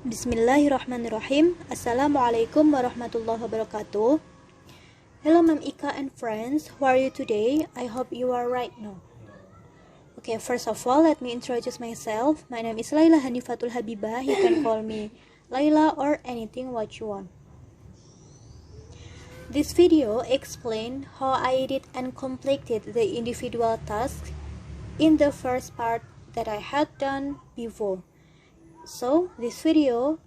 Bismillahirrahmanirrahim. Assalamualaikum warahmatullahi wabarakatuh. Hello Ma'am Ika and friends, how are you today? I hope you are right now. Okay, first of all, let me introduce myself. My name is Laila Hanifatul Habibah. You can call me Laila or anything what you want. This video explains how I did and completed the individual tasks in the first part that I had done before. So this video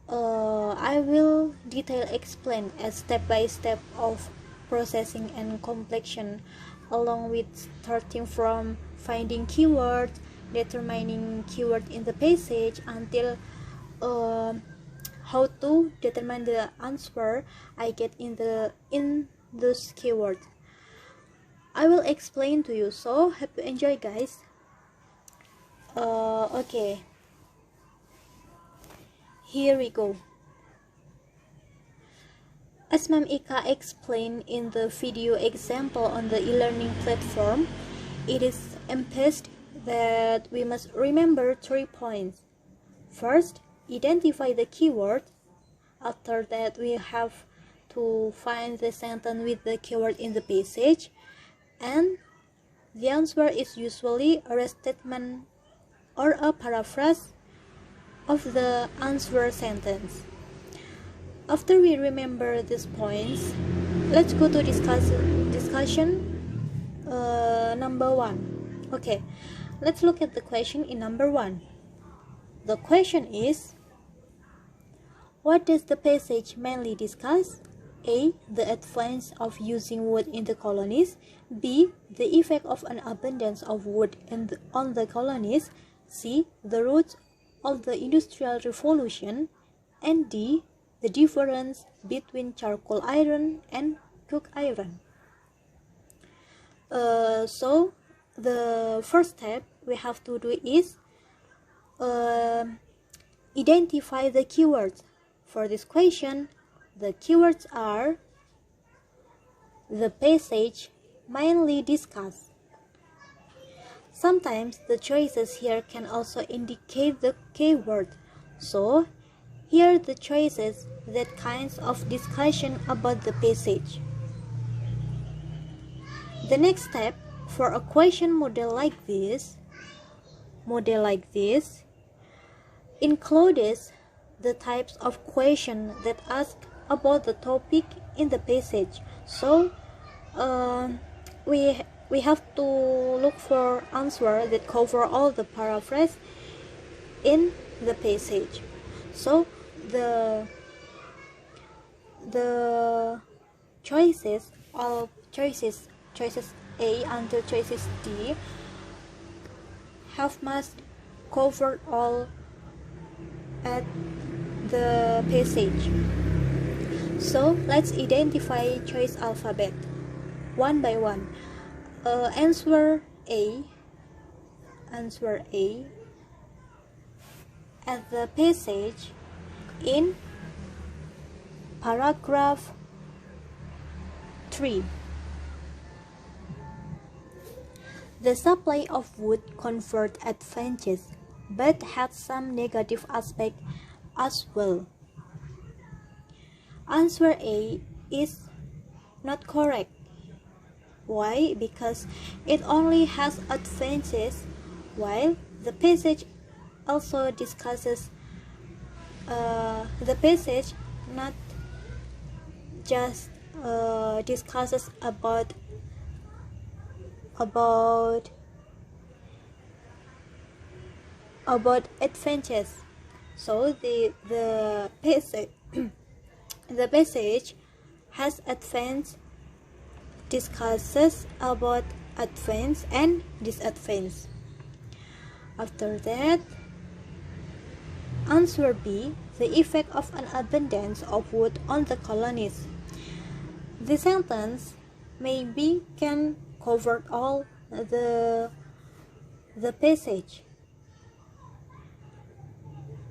I will detail explain a step by step of processing and completion, along with starting from finding keywords, determining keyword in the passage, until how to determine the answer I get in those keywords. I will explain to you, so hope you enjoy, guys. Okay, here we go. As Ma'am Ika explained in the video example on the e-learning platform, it is emphasized that we must remember 3 points. First, identify the keyword. After that, we have to find the sentence with the keyword in the passage, and the answer is usually a restatement or a paraphrase of the answer sentence. After we remember these points, let's go to discussion number 1. Okay, let's look at the question in number 1. The question is, what does the passage mainly discuss? A. The advance of using wood in the colonies. B. The effect of an abundance of wood on the colonies. C. The roots of the Industrial Revolution. And D. The difference between charcoal iron and coke iron. So the first step we have to do is identify the keywords. For this question, the keywords are the passage mainly discussed. Sometimes the choices here can also indicate the keyword. So here are the choices that kinds of discussion about the passage. The next step for a question model like this includes the types of question that ask about the topic in the passage. So we have to look for answer that cover all the paraphrase in the passage. So the choices A until choices D must cover all at the passage. So let's identify choice alphabet one by one. Answer A at the passage in paragraph 3. The supply of wood conferred advantages, but had some negative aspect as well. Answer A is not correct. Why? Because it only has advantages, while the passage also discusses the passage not just discusses about advantages. So the passage the passage has advance, discusses about advance and disadvance. After that, answer B, the effect of an abundance of wood on the colonies. The sentence maybe can cover all the passage.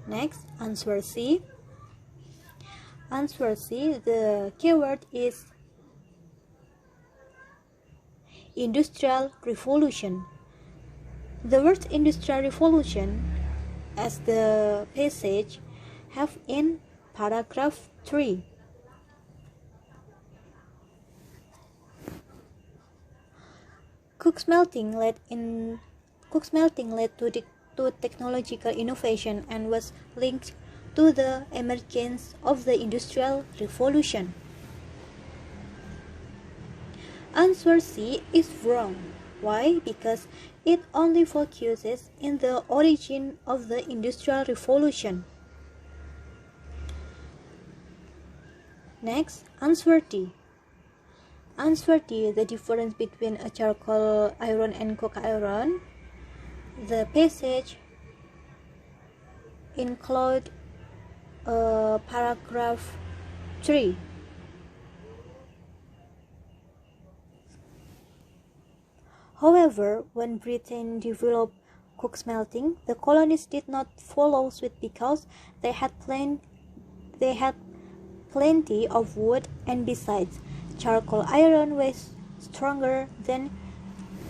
Next, answer C. The keyword is Industrial Revolution. The word Industrial Revolution as the passage have in paragraph 3. Coke smelting led to technological innovation and was linked to the emergence of the Industrial Revolution. Answer C is wrong. Why? Because it only focuses in the origin of the Industrial Revolution. Next, answer D. Answer D, the difference between a charcoal iron and coke iron. The passage include paragraph 3. However, when Britain developed coke smelting, the colonies did not follow suit because they had plenty of wood, and besides, charcoal iron was stronger than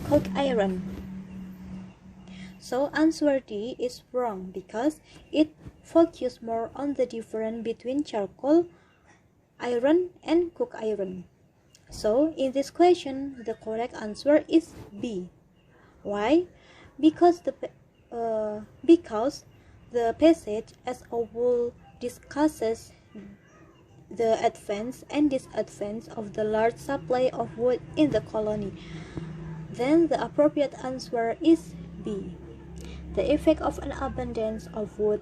coke iron. So answer D is wrong because it focused more on the difference between charcoal iron and coke iron. So in this question, the correct answer is B. Why? Because the passage as a whole discusses the advance and disadvance of the large supply of wood in the colony. Then the appropriate answer is B. The effect of an abundance of wood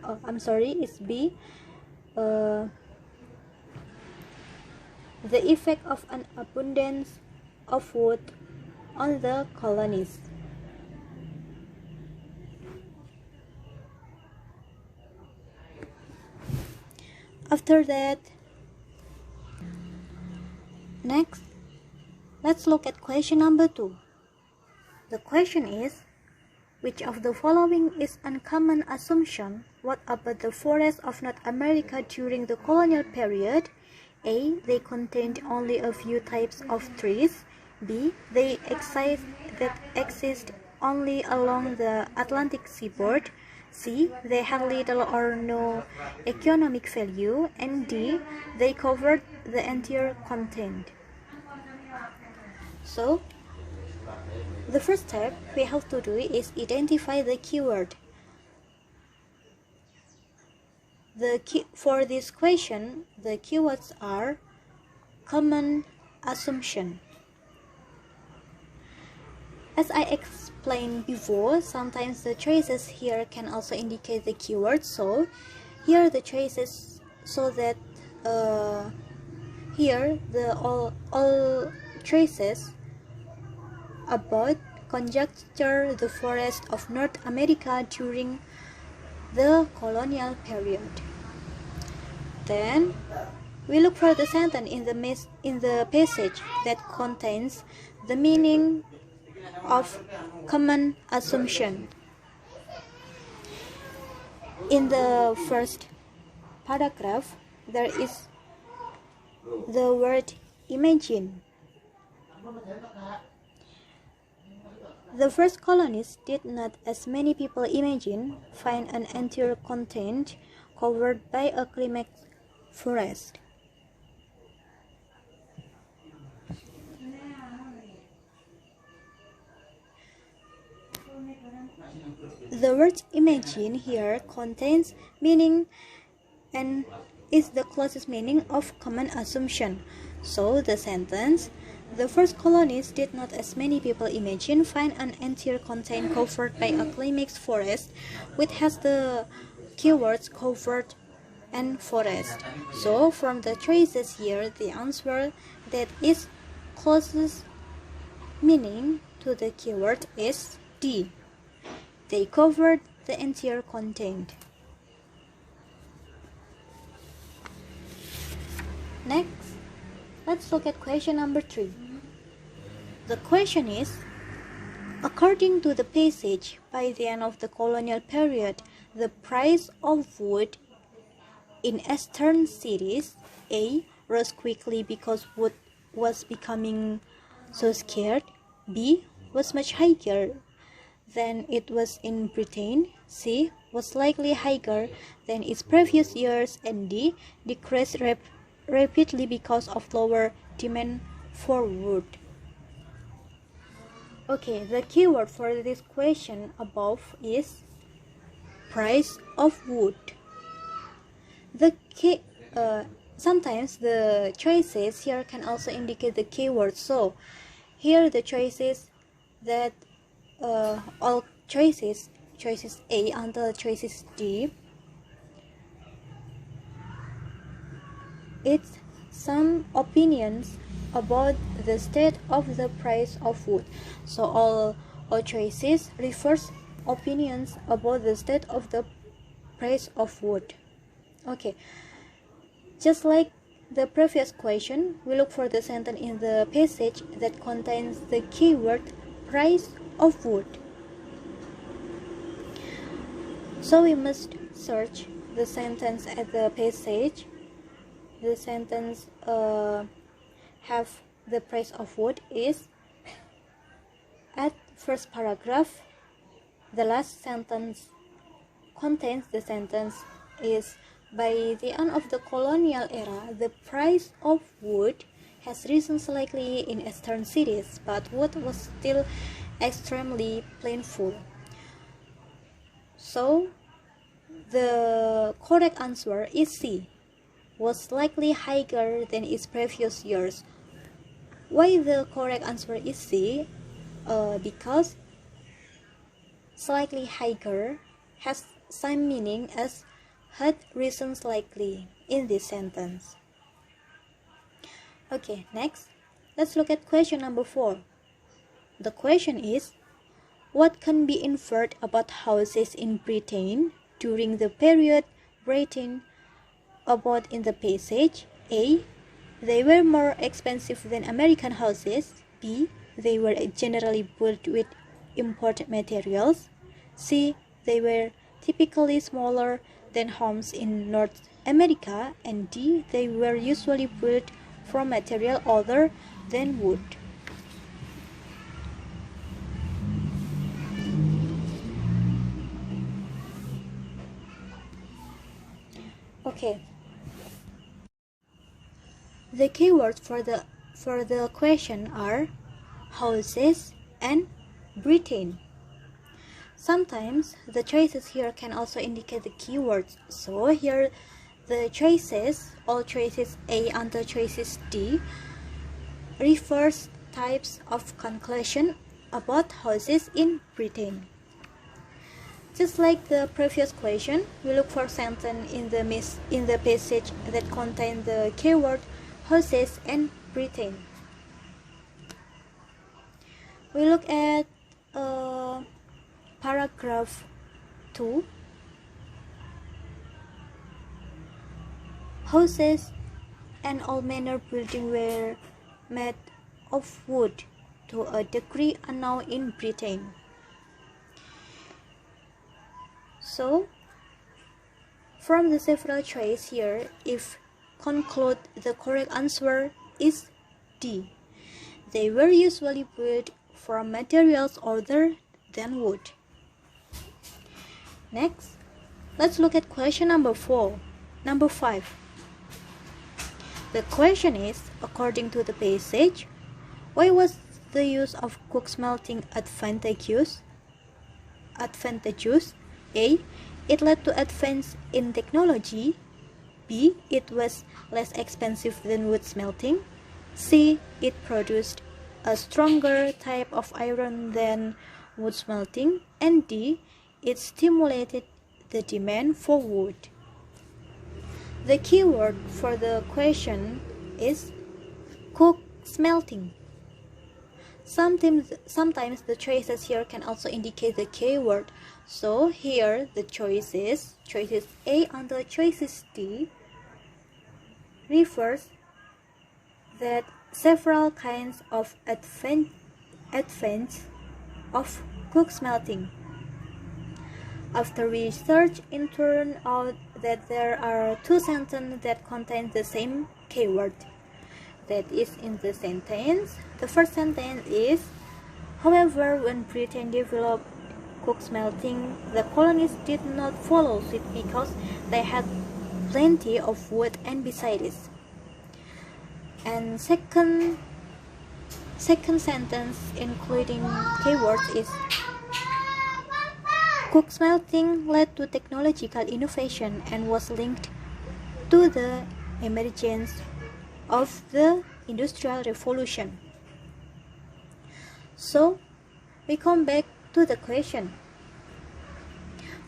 is B. The effect of an abundance of wood on the colonies. After that, next, let's look at question number 2. The question is, which of the following is uncommon assumption? What about the forests of North America during the colonial period? A. They contained only a few types of trees. B. They exist only along the Atlantic seaboard. C. They had little or no economic value. And D. They covered the entire continent. So, the first step we have to do is identify the keyword. For this question, the keywords are common assumption. As I explained before, sometimes the choices here can also indicate the keyword. So here are the choices, so that here all choices about conjecture the forest of North America during the colonial period. Then we look for the sentence in the passage that contains the meaning of common assumption. In the first paragraph, there is the word imagine. The first colonists did not, as many people imagine, find an entire continent covered by a climax forest. The word imagine here contains meaning and is the closest meaning of common assumption. So the sentence, the first colonists did not, as many people imagine, find an entire continent covered by a climax forest, which has the keywords covered and forest. So from the choices here, the answer that is closest meaning to the keyword is D. They covered the entire continent. Next, let's look at question number 3. The question is, according to the passage, by the end of the colonial period, the price of wood in eastern cities, A, rose quickly because wood was becoming so scarce. B, was much higher than it was in Britain. C, was slightly higher than its previous years, and D decreased rapidly because of lower demand for wood. Okay, the keyword for this question above is price of wood. Sometimes the choices here can also indicate the keyword. So here the choices that all choices A until choices D, it's some opinions about the state of the price of wood. So all choices refers opinions about the state of the price of wood. Okay, just like the previous question, we look for the sentence in the passage that contains the keyword price of wood. So we must search the sentence at the passage. The sentence have the price of wood is at first paragraph. The last sentence contains the sentence is by the end of the colonial era, the price of wood has risen slightly in eastern cities, but wood was still extremely plentiful. So the correct answer is C, was slightly higher than its previous years. Why the correct answer is C? Because slightly higher has same meaning as had risen slightly in this sentence. Okay, next, let's look at question number 4. The question is, what can be inferred about houses in Britain during the period written about in the passage? A. They were more expensive than American houses. B. They were generally built with imported materials. C. They were typically smaller than homes in North America. And D. They were usually built from material other than wood. Okay. The keywords for the question are houses and Britain. Sometimes the choices here can also indicate the keywords. So here the choices, all choices A until choices D, refers types of conclusion about houses in Britain. Just like the previous question, we look for sentence in the passage that contain the keyword houses and Britain. We look at paragraph 2. Houses and all manner buildings were made of wood to a degree unknown in Britain. So, from the several choices here, if conclude the correct answer is D. They were usually built from materials other than wood. Next, let's look at question number 5. The question is, according to the passage, why was the use of coke smelting advantageous? A. It led to advance in technology. B. It was less expensive than wood smelting. C. It produced a stronger type of iron than wood smelting. And D. It stimulated the demand for wood. The keyword for the question is coke smelting. Sometimes the choices here can also indicate the keyword. So here the choices A until choices D, refers that several kinds of advance of coke smelting. After research, it turned out that there are two sentences that contain the same keyword. That is in the sentence. The first sentence is, however, when Britain developed coke smelting, the colonists did not follow it because they had plenty of wood and besides. And second sentence including keywords is coke smelting led to technological innovation and was linked to the emergence of the Industrial Revolution. So, we come back to the question.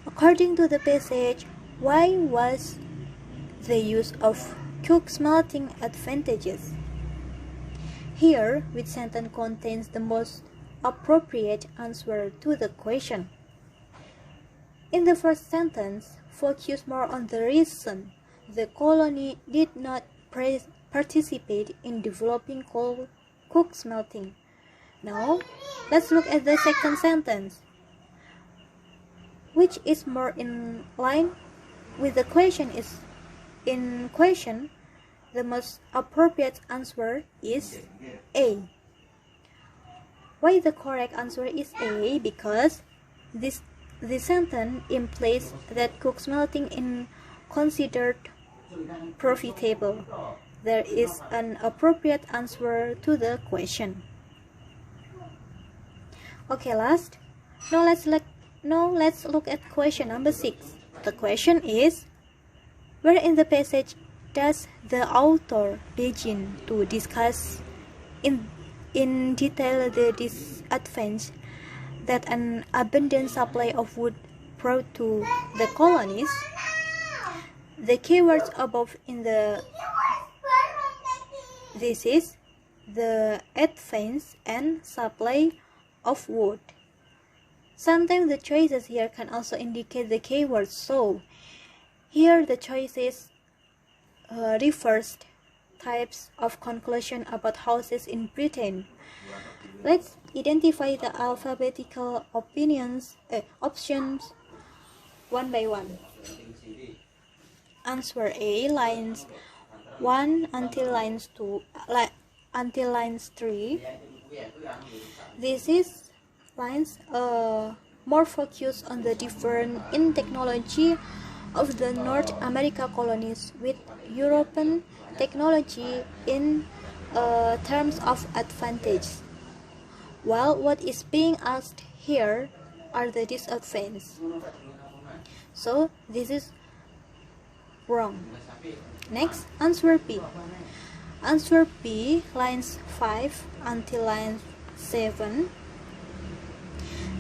According to the passage, why was the use of coke smelting advantageous? Here, which sentence contains the most appropriate answer to the question? In the first sentence, focus more on the reason the colony did not participate in developing coke smelting. Now, let's look at the second sentence, which is more in line with the question. The most appropriate answer is A. Why the correct answer is A? Because this sentence implies that coke smelting is considered profitable. There is an appropriate answer to the question. Okay, last. Now let's look at question number 6. The question is, where in the passage does the author begin to discuss in detail the disadvantage that an abundant supply of wood brought to the colonies? The keywords above in this is the advance and supply of wood. Sometimes the choices here can also indicate the keywords. So here the choices refers types of conclusion about houses in Britain. Let's identify the alphabetical options one by one. Answer A, lines 1 until lines 2 until lines 3. This is lines more focused on the difference in technology of the North America colonies with European technology in terms of advantage. While what is being asked here are the disadvantages. So this is wrong. Next, answer B. Answer B, lines 5 until line 7.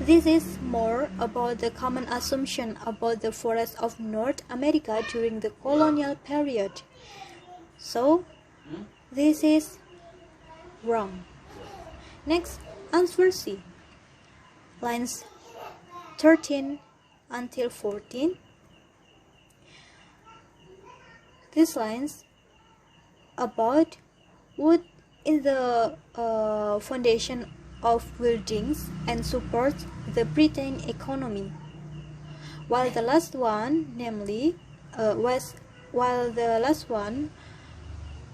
This is more about the common assumption about the forests of North America during the colonial period. So, this is wrong. Next, answer C. Lines 13 until 14. These lines about wood in the foundation of buildings and supports the Britain economy. While the last one,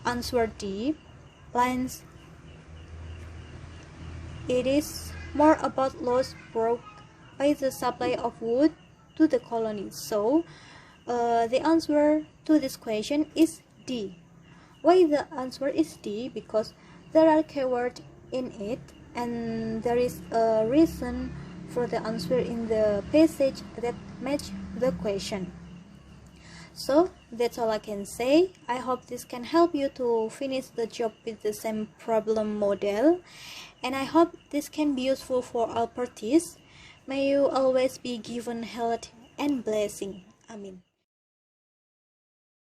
answer D, lines, it is more about loss brought by the supply of wood to the colonies. So the answer to this question is D. Why the answer is D? Because there are keywords in it and there is a reason for the answer in the passage that match the question. So that's all I can say. I hope this can help you to finish the job with the same problem model, and I hope this can be useful for all parties. May you always be given health and blessing. Amin.